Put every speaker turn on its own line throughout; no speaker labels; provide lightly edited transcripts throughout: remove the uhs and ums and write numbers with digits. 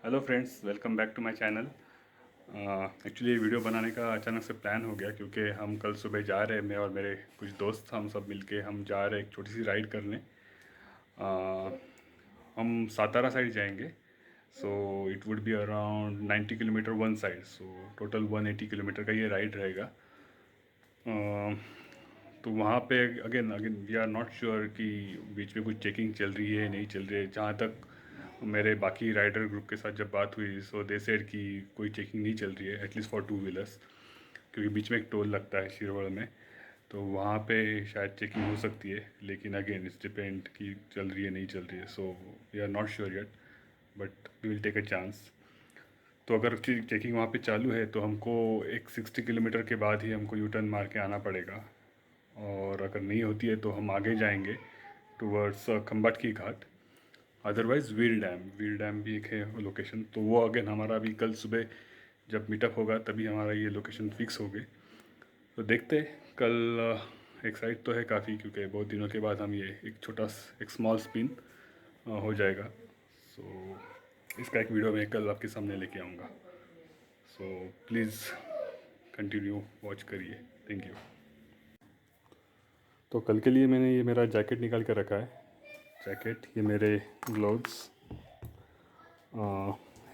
Hello friends, welcome back to my channel. Actually video बनाने का अचानक से प्लान हो गया क्योंकि हम कल सुबह जा रहे हैं, मैं और मेरे कुछ दोस्त हम सब मिलके हम जा रहे हैं एक छोटी सी राइड करने। हम सातारा साइड जाएंगे। So it would be around 90 kilometre one side, so total 180 kilometre का ये राइड रहेगा। तो वहाँ पे again we are not sure कि बीच में कुछ चेकिंग चल रही है नहीं चल रही है। जहाँ तक मेरे बाकी राइडर ग्रुप के साथ जब बात हुई, सो दे सेड कि कोई चेकिंग नहीं चल रही है, एटलीस्ट फॉर 2 व्हीलर्स, क्योंकि बीच में एक टोल लगता है शिरवड़ में, तो वहाँ पे शायद चेकिंग हो सकती है। लेकिन अगेन इट्स डिपेंड कि चल रही है नहीं चल रही है, so we are not sure yet, but we will take a chance. तो अगर चेकिंग वहाँ पे चालू है तो हमको एक 60 किलोमीटर के बाद ही हमको यू टर्न मार के आना पड़ेगा, और अगर नहीं होती है तो हम आगे जाएंगे टूवर्ड्स खम्बाटकी घाट, अदरवाइज़ व्हील डैम भी एक है लोकेशन। तो वो अगेन हमारा अभी कल सुबह जब मीटअप होगा तभी हमारा ये लोकेशन फिक्स हो गए। तो देखते कल एक्साइट तो है काफ़ी, क्योंकि बहुत दिनों के बाद हम ये एक स्मॉल स्पिन हो जाएगा। सो इसका एक वीडियो मैं कल आपके सामने लेके आऊँगा। सो प्लीज़ कंटिन्यू वॉच करिए। Thank you. तो कल के लिए मैंने ये मेरा जैकेट निकाल कर रखा है। जैकेट, ये मेरे gloves,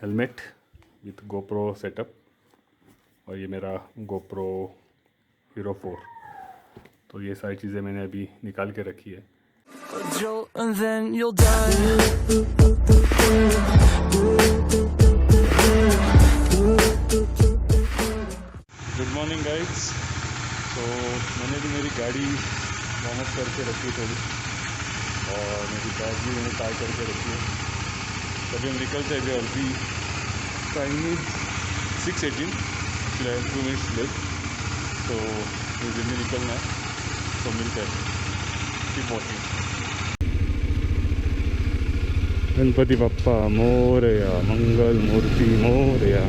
helmet with GoPro setup, और ये मेरा गोप्रो हीरो 4। तो ये सारी चीज़ें मैंने अभी निकाल के रखी है। Good morning guides. तो मैंने भी मेरी गाड़ी वार्म अप करके रखी थोड़ी, और मेरी बैग भी मैंने टाई करके रखी है। तभी हम निकलते हैं। अभी टाइम 6:18, 2 मिनट्स लेट, तो मुझे जल्दी निकलना है। तो मिलते हैं, कीप वॉचिंग। गणपति बप्पा मोरया, मंगल मूर्ति मोरया।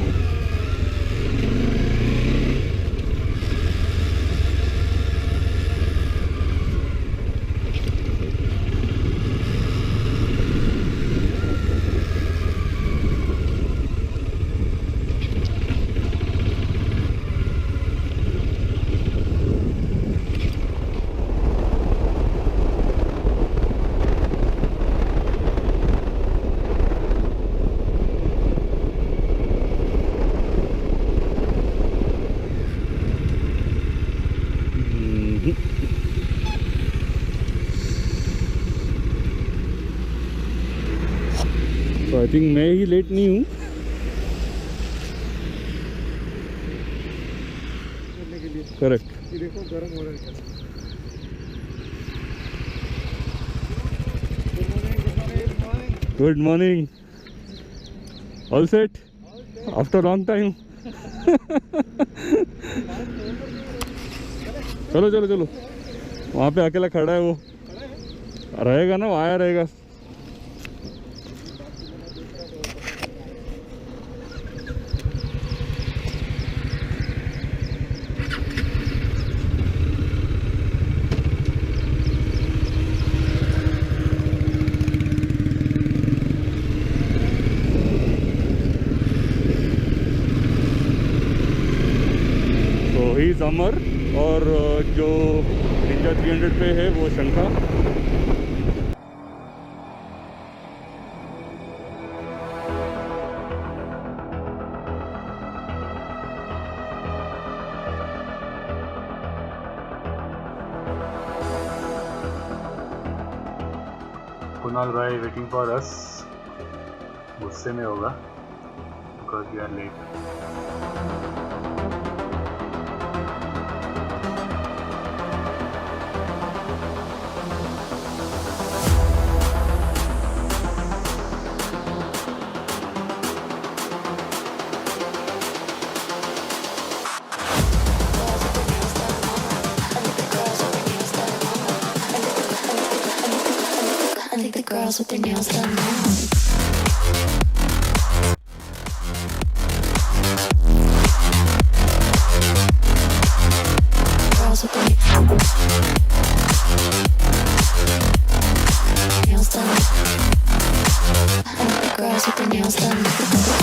तो आई थिंक मैं ही लेट नहीं हूँ। करेक्ट।
देखो गर्म हो रहा है।
Good morning. All set after long time. चलो चलो चलो, वहाँ पे अकेला खड़ा है, वो रहेगा ना, वो आया रहेगा। अमर, और जो निंजा 300 पे है वो शंखा। कुणाल भाई वेटिंग फॉर अस, गुस्से में होगा because we are late.
Girls with their nails done now. Girls with their nails done. I like the girls with their nails done.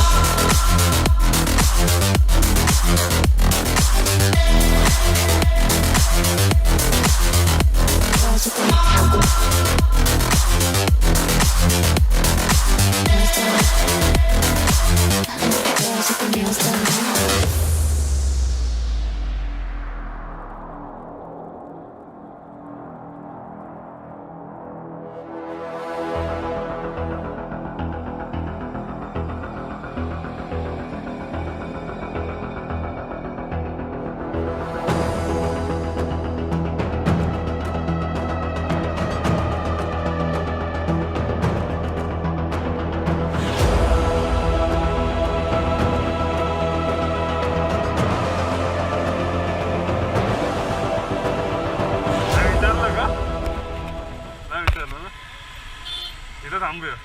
इधर थांबूया.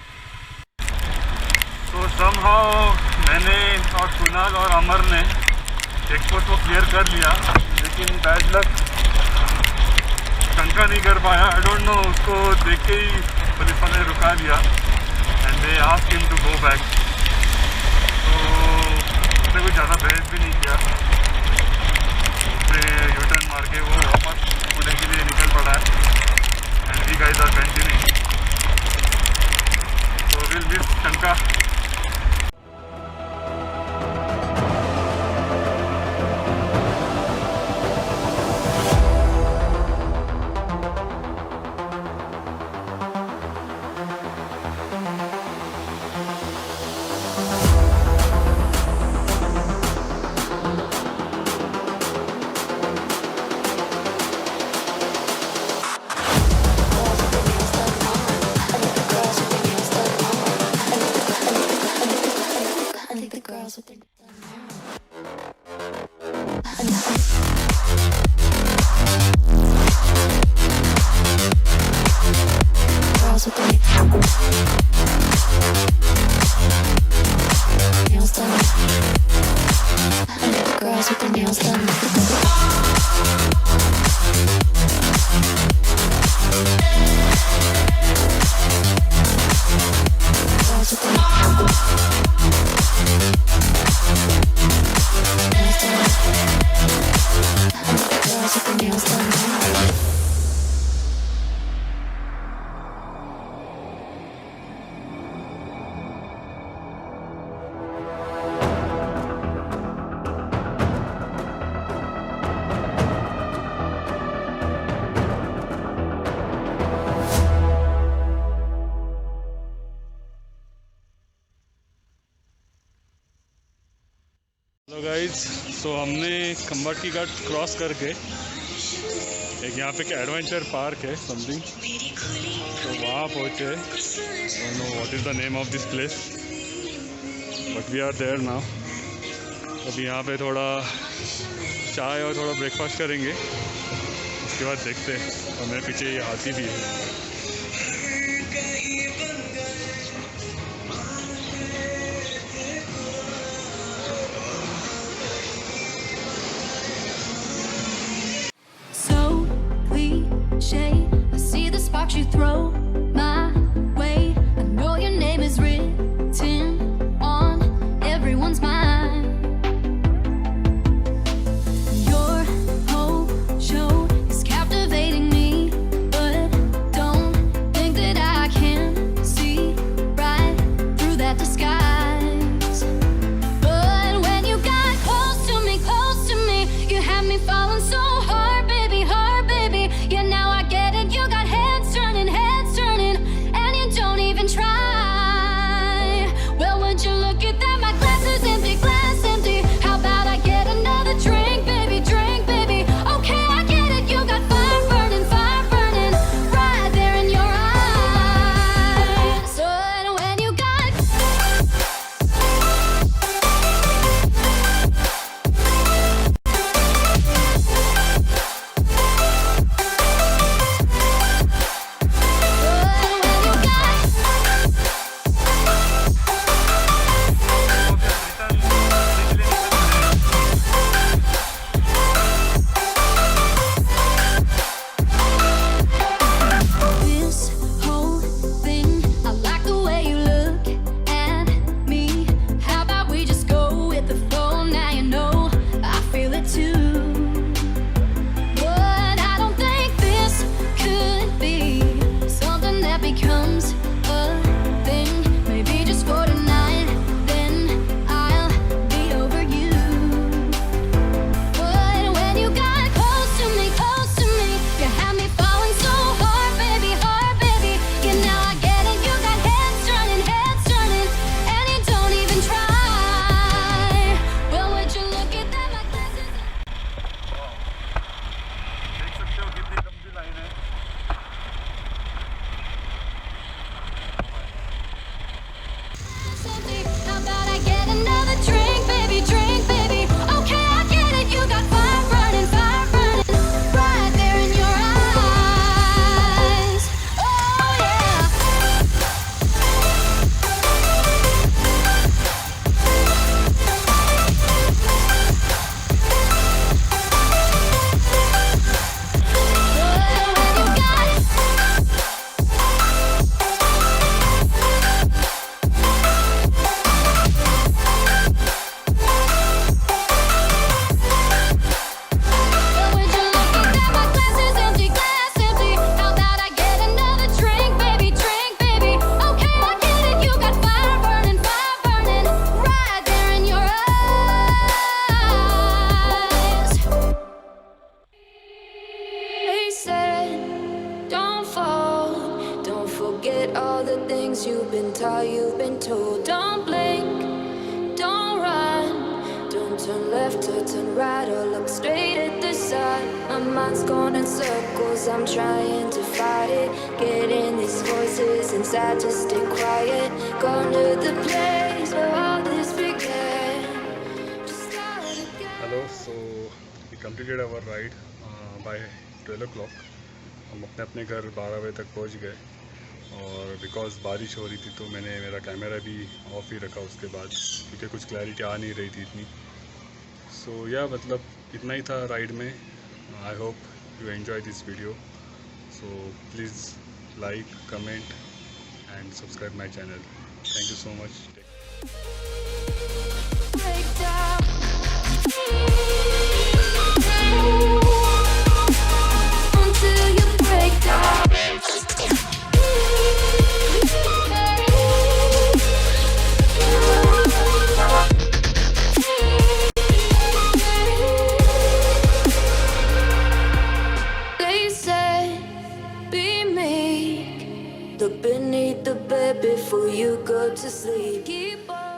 तो समहाउ मैंने और कुणाल और अमर ने चेकपोस्ट को क्लियर कर लिया, लेकिन बैड लक शंका नहीं कर पाया. आई डोंट नो, उसको देख के ही पुलिस वाले ने रुका दिया and they asked him to go back. तो उसने कुछ ज़्यादा बहस भी नहीं किया, उसने यू टर्न मार के वो वापस पुणे के लिए निकल पड़ा है and we guys are continuing. तो will miss Shanka. Hello guys, so हमने खम्बाटकी घाट क्रॉस करके एक यहाँ पे एडवेंचर पार्क है समथिंग, तो वहाँ पहुँचे. Don't know what is the name of this place but we are there now. अभी यहाँ पे थोड़ा चाय और थोड़ा ब्रेकफास्ट करेंगे, उसके बाद देखते हैं. और मेरे पीछे ये हाथी भी है.
I see the sparks you throw my way. I know your name is written on everyone's mind. Your whole show is captivating me, but don't think that I can see ways you've been taught, you've been told. Don't blink, don't run, don't turn left or turn right or look straight at the sun. My mind's going in circles, I'm trying to fight it. Getting these voices inside to stay quiet. Gone to the place where all this began. Just start again.
Hello, so we completed our ride by 12 o'clock. हम अपने अपने घर 12 बजे तक पहुंच गए और because बारिश हो रही थी तो मैंने मेरा कैमरा भी ऑफ ही रखा उसके बाद, क्योंकि कुछ क्लैरिटी आ नहीं रही थी इतनी. सो या मतलब इतना ही था राइड में. I hope you enjoy this video. So please like, comment and subscribe my channel. Thank you so much.
Break down. Until you break down. They said, be meek. Look beneath the bed before you go to sleep. Keep on.